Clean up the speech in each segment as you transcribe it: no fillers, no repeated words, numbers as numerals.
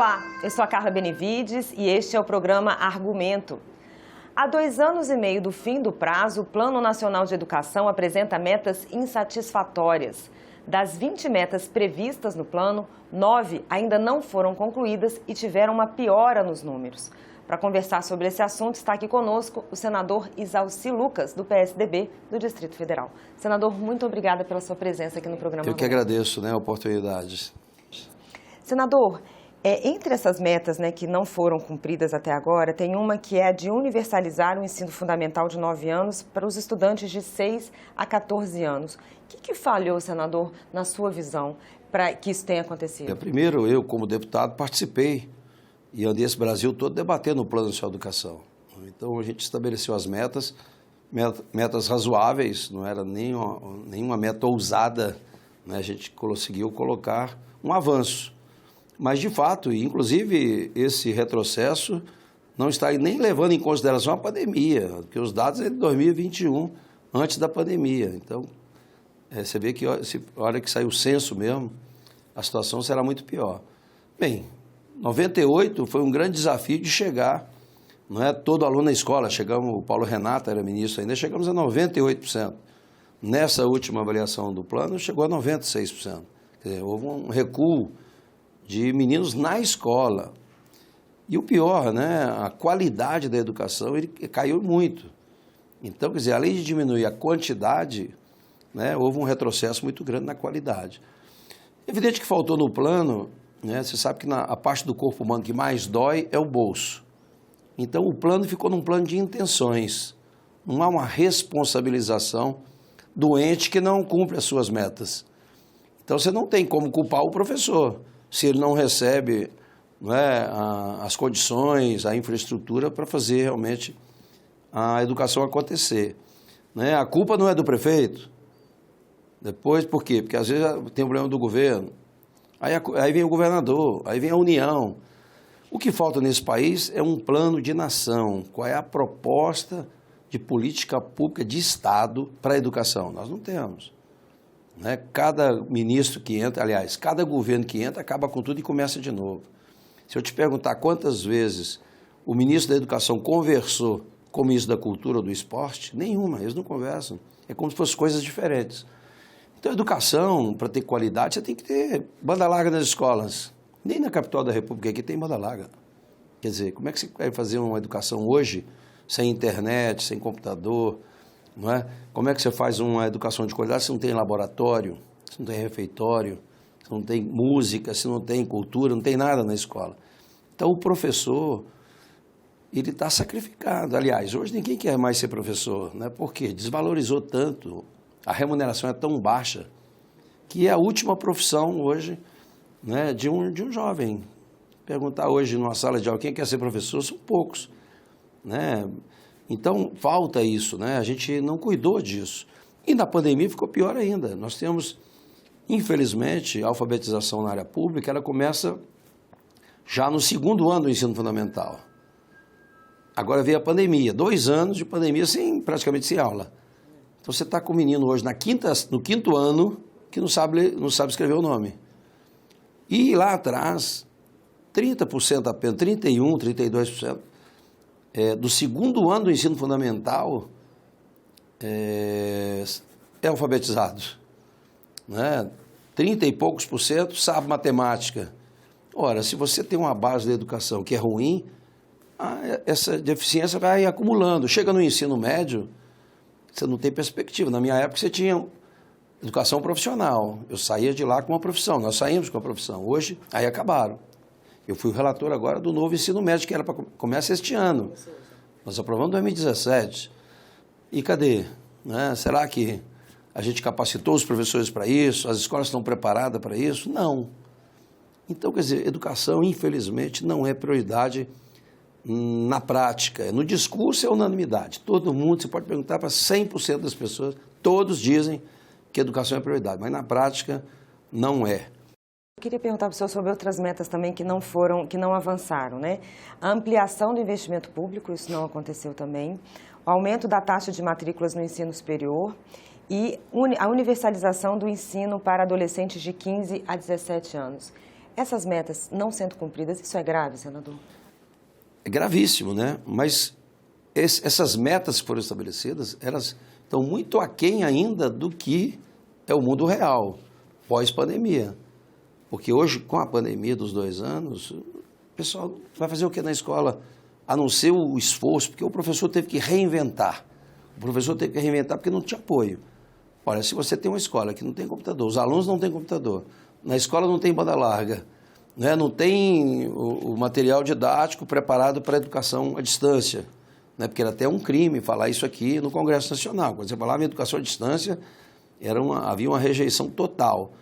Olá, eu sou a Carla Benevides e este é o programa Argumento. Há 2 anos e meio do fim do prazo, o Plano Nacional de Educação apresenta metas insatisfatórias. Das 20 metas previstas no plano, 9 ainda não foram concluídas e tiveram uma piora nos números. Para conversar sobre esse assunto, está aqui conosco o senador Isalci Lucas, do PSDB do Distrito Federal. Senador, muito obrigada pela sua presença aqui no programa. Eu que agradeço, a oportunidade. Senador, entre essas metas que não foram cumpridas até agora, tem uma que é a de universalizar o ensino fundamental de 9 anos para os estudantes de 6 a 14 anos. O que falhou, senador, na sua visão, para que isso tenha acontecido? Primeiro, eu, como deputado, participei e andei esse Brasil todo debatendo o Plano Nacional de Educação. Então, a gente estabeleceu as metas razoáveis, não era nenhuma meta ousada, né? A gente conseguiu colocar um avanço. Mas, de fato, inclusive, esse retrocesso não está nem levando em consideração a pandemia, porque os dados é de 2021, antes da pandemia. Então, você vê que, a hora que sair o censo mesmo, a situação será muito pior. Bem, 98 foi um grande desafio de chegar, não é todo aluno na escola, o Paulo Renata era ministro ainda, chegamos a 98%. Nessa última avaliação do plano, chegou a 96%. Quer dizer, houve um recuo de meninos na escola. E o pior, a qualidade da educação caiu muito. Então, quer dizer, além de diminuir a quantidade, houve um retrocesso muito grande na qualidade. Evidente que faltou no plano, você sabe que a parte do corpo humano que mais dói é o bolso. Então, o plano ficou num plano de intenções. Não há uma responsabilização do ente que não cumpre as suas metas. Então, você não tem como culpar o professor se ele não recebe as condições, a infraestrutura para fazer realmente a educação acontecer. A culpa não é do prefeito. Depois, por quê? Porque às vezes tem um problema do governo. Aí vem o governador, aí vem a União. O que falta nesse país é um plano de nação. Qual é a proposta de política pública de Estado para a educação? Nós não temos. Cada ministro que entra, aliás, cada governo que entra acaba com tudo e começa de novo. Se eu te perguntar quantas vezes o ministro da Educação conversou com o ministro da Cultura ou do Esporte, nenhuma, eles não conversam. É como se fossem coisas diferentes. Então, a educação, para ter qualidade, você tem que ter banda larga nas escolas. Nem na capital da República aqui tem banda larga. Quer dizer, como é que você vai fazer uma educação hoje sem internet, sem computador? Não é? Como é que você faz uma educação de qualidade se não tem laboratório, se não tem refeitório, se não tem música, se não tem cultura, não tem nada na escola? Então, o professor, ele está sacrificado. Aliás, hoje ninguém quer mais ser professor, Por quê? Desvalorizou tanto, a remuneração é tão baixa, que é a última profissão hoje de um jovem. Perguntar hoje numa sala de aula quem quer ser professor, são poucos, Então, falta isso, A gente não cuidou disso. E na pandemia ficou pior ainda. Nós temos, infelizmente, a alfabetização na área pública, ela começa já no 2º ano do ensino fundamental. Agora veio a pandemia, 2 anos de pandemia praticamente sem aula. Então, você está com um menino hoje no 5º ano que não sabe escrever o nome. E lá atrás, 30% apenas, 31%, 32%, do 2º ano do ensino fundamental é alfabetizado. 30 e poucos % sabe matemática. Ora, se você tem uma base da educação que é ruim, essa deficiência vai acumulando. Chega no ensino médio, você não tem perspectiva. Na minha época, você tinha educação profissional. Eu saía de lá com uma profissão, nós saímos com a profissão. Hoje, aí acabaram. Eu fui o relator agora do novo ensino médio, que era para começar este ano. Nós aprovamos em 2017. E cadê? Será que a gente capacitou os professores para isso? As escolas estão preparadas para isso? Não. Então, quer dizer, educação, infelizmente, não é prioridade na prática. No discurso é unanimidade. Todo mundo, você pode perguntar para 100% das pessoas, todos dizem que educação é prioridade, mas na prática não é. Eu queria perguntar para o senhor sobre outras metas também que não avançaram, A ampliação do investimento público, isso não aconteceu também. O aumento da taxa de matrículas no ensino superior e a universalização do ensino para adolescentes de 15 a 17 anos. Essas metas não sendo cumpridas, isso é grave, senador? É gravíssimo, né? Mas essas metas que foram estabelecidas, elas estão muito aquém ainda do que é o mundo real, pós-pandemia. Porque hoje, com a pandemia dos 2 anos, o pessoal vai fazer o que na escola? A não ser o esforço, porque o professor teve que reinventar. O professor teve que reinventar porque não tinha apoio. Olha, se você tem uma escola que não tem computador, os alunos não têm computador, na escola não tem banda larga, né? Não tem o material didático preparado para a educação à distância, né? Porque era até um crime falar isso aqui no Congresso Nacional. Quando você falava em educação à distância, havia uma rejeição total.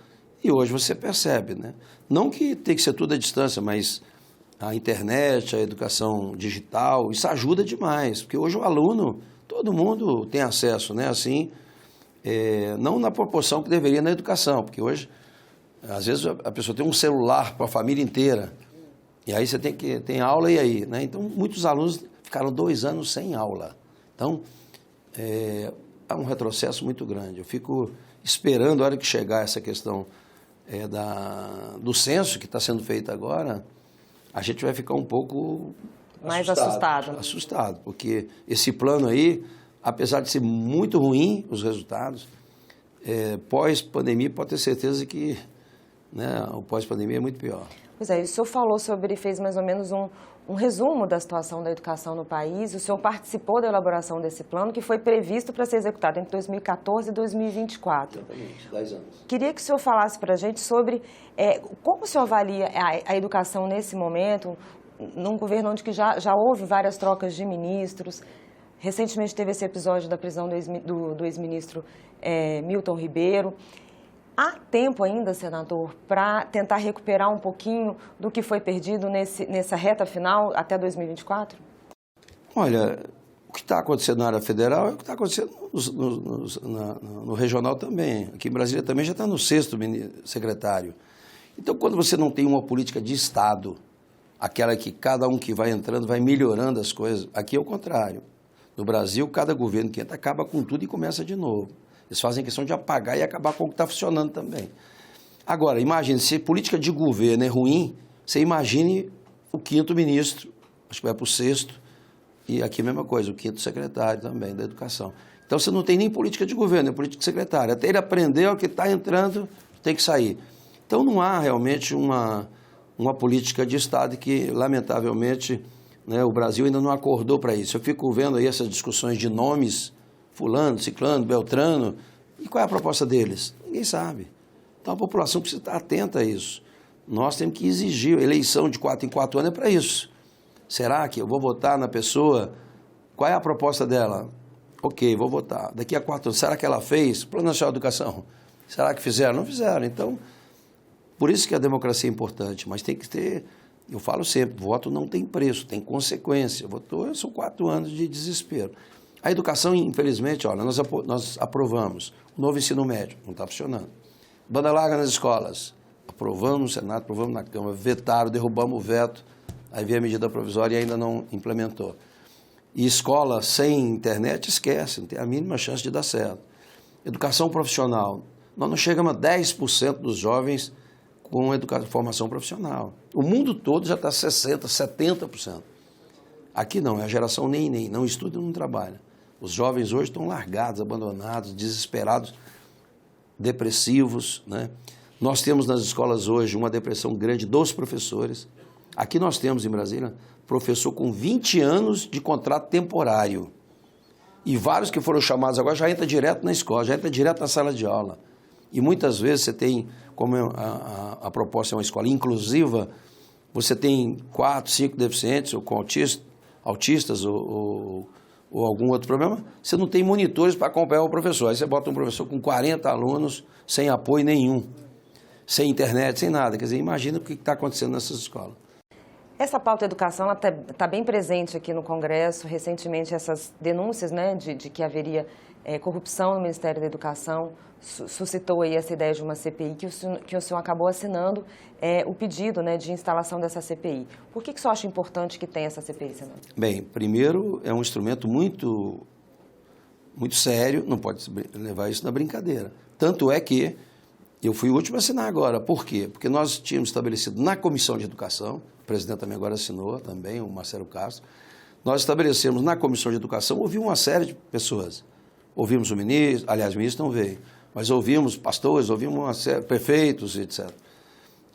E hoje você percebe, né? Não que tem que ser tudo à distância, mas a internet, a educação digital, isso ajuda demais, porque hoje o aluno, todo mundo tem acesso, né? Assim, não na proporção que deveria na educação, porque hoje, às vezes, a pessoa tem um celular para a família inteira, e aí você tem aula e aí, né? Então, muitos alunos ficaram 2 anos sem aula. Então, há um retrocesso muito grande. Eu fico esperando, a hora que chegar essa questão do censo que está sendo feito agora, a gente vai ficar um pouco mais assustado. Assustado, porque esse plano aí, apesar de ser muito ruim os resultados, pós-pandemia pode ter certeza que, né, o pós-pandemia é muito pior. Pois é, o senhor falou fez mais ou menos um resumo da situação da educação no país. O senhor participou da elaboração desse plano, que foi previsto para ser executado entre 2014 e 2024. Exatamente, 10 anos. Queria que o senhor falasse para a gente sobre como o senhor avalia a educação nesse momento, num governo onde que já houve várias trocas de ministros. Recentemente teve esse episódio da prisão do ex-ministro Milton Ribeiro. Há tempo ainda, senador, para tentar recuperar um pouquinho do que foi perdido nessa reta final até 2024? Olha, o que está acontecendo na área federal é o que está acontecendo no regional também. Aqui em Brasília também já está no 6º secretário. Então, quando você não tem uma política de Estado, aquela que cada um que vai entrando vai melhorando as coisas, aqui é o contrário. No Brasil, cada governo que entra acaba com tudo e começa de novo. Eles fazem questão de apagar e acabar com o que está funcionando também. Agora, imagine, se política de governo é ruim, você imagine o 5º ministro, acho que vai para o 6º, e aqui a mesma coisa, o 5º secretário também da educação. Então, você não tem nem política de governo, é política de secretário. Até ele aprender o que está entrando, tem que sair. Então, não há realmente uma política de Estado que, lamentavelmente, né, o Brasil ainda não acordou para isso. Eu fico vendo aí essas discussões de nomes, fulano, ciclano, beltrano, e qual é a proposta deles? Ninguém sabe. Então a população precisa estar atenta a isso. Nós temos que exigir, eleição de 4 em 4 anos é para isso. Será que eu vou votar na pessoa? Qual é a proposta dela? Ok, vou votar. Daqui a 4 anos, será que ela fez? Plano Nacional de Educação. Será que fizeram? Não fizeram. Então, por isso que a democracia é importante, mas tem que ter, eu falo sempre, voto não tem preço, tem consequência. Votou, são 4 anos de desespero. A educação, infelizmente, olha, nós aprovamos o novo ensino médio, não está funcionando. Banda larga nas escolas, aprovamos no Senado, aprovamos na Câmara, vetaram, derrubamos o veto, aí veio a medida provisória e ainda não implementou. E escola sem internet, esquece, não tem a mínima chance de dar certo. Educação profissional, nós não chegamos a 10% dos jovens com formação profissional. O mundo todo já está 60%, 70%. Aqui não, é a geração nem, não estuda e não trabalha. Os jovens hoje estão largados, abandonados, desesperados, depressivos, né? Nós temos nas escolas hoje uma depressão grande dos professores. Aqui nós temos em Brasília professor com 20 anos de contrato temporário. E vários que foram chamados agora já entra direto na escola, já entra direto na sala de aula. E muitas vezes você tem, como a proposta é uma escola inclusiva, você tem 4, 5 deficientes ou com autistas ou algum outro problema, você não tem monitores para acompanhar o professor. Aí você bota um professor com 40 alunos sem apoio nenhum, sem internet, sem nada. Quer dizer, imagina o que está acontecendo nessas escolas. Essa pauta educação está bem presente aqui no Congresso. Recentemente, essas denúncias, né, de que haveria corrupção no Ministério da Educação suscitou aí essa ideia de uma CPI que o senhor acabou assinando o pedido, né, de instalação dessa CPI. Por que o senhor acha importante que tenha essa CPI, senador? Bem, primeiro, é um instrumento muito sério, não pode levar isso na brincadeira. Tanto é que Eu fui o último a assinar agora. Por quê? Porque nós tínhamos estabelecido na Comissão de Educação, o presidente também agora assinou, também, o Marcelo Castro, nós estabelecemos na Comissão de Educação, ouvimos uma série de pessoas. Ouvimos o ministro, aliás, o ministro não veio, mas ouvimos pastores, ouvimos uma série, prefeitos, etc.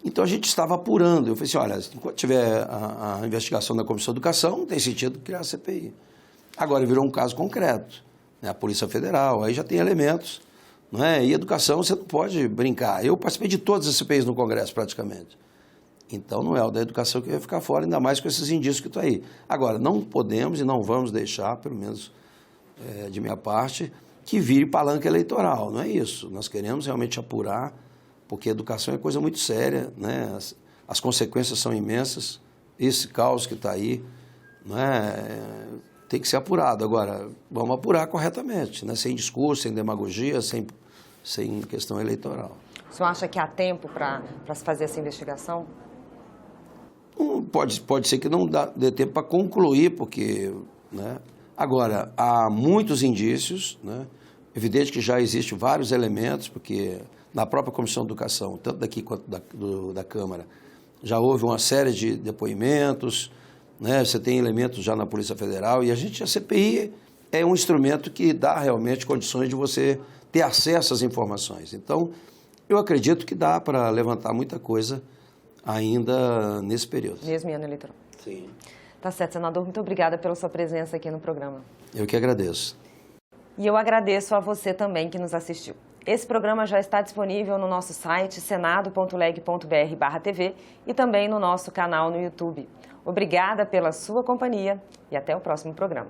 Então a gente estava apurando. Eu falei assim, olha, enquanto tiver a investigação da Comissão de Educação, não tem sentido criar a CPI. Agora virou um caso concreto, né? A Polícia Federal, aí já tem elementos, não é? E educação você não pode brincar. Eu participei de todas as CPIs no Congresso, praticamente. Então não é o da educação que vai ficar fora, ainda mais com esses indícios que estão aí. Agora, não podemos e não vamos deixar, pelo menos de minha parte, que vire palanca eleitoral. Não é isso. Nós queremos realmente apurar, porque a educação é coisa muito séria, né? As consequências são imensas. Esse caos que está aí, não é? Tem que ser apurado. Agora, vamos apurar corretamente, né? Sem discurso, sem demagogia, sem questão eleitoral. O senhor acha que há tempo para se fazer essa investigação? Pode ser que não dê tempo para concluir, porque, né? Agora, há muitos indícios, né? Evidente que já existem vários elementos, porque na própria Comissão de Educação, tanto daqui quanto da Câmara, já houve uma série de depoimentos, né? Você tem elementos já na Polícia Federal, e a CPI é um instrumento que dá realmente condições de você ter acesso às informações. Então, eu acredito que dá para levantar muita coisa ainda nesse período. Mesmo em ano eleitoral. Sim. Tá certo, senador. Muito obrigada pela sua presença aqui no programa. Eu que agradeço. E eu agradeço a você também que nos assistiu. Esse programa já está disponível no nosso site senado.leg.br/TV e também no nosso canal no YouTube. Obrigada pela sua companhia e até o próximo programa.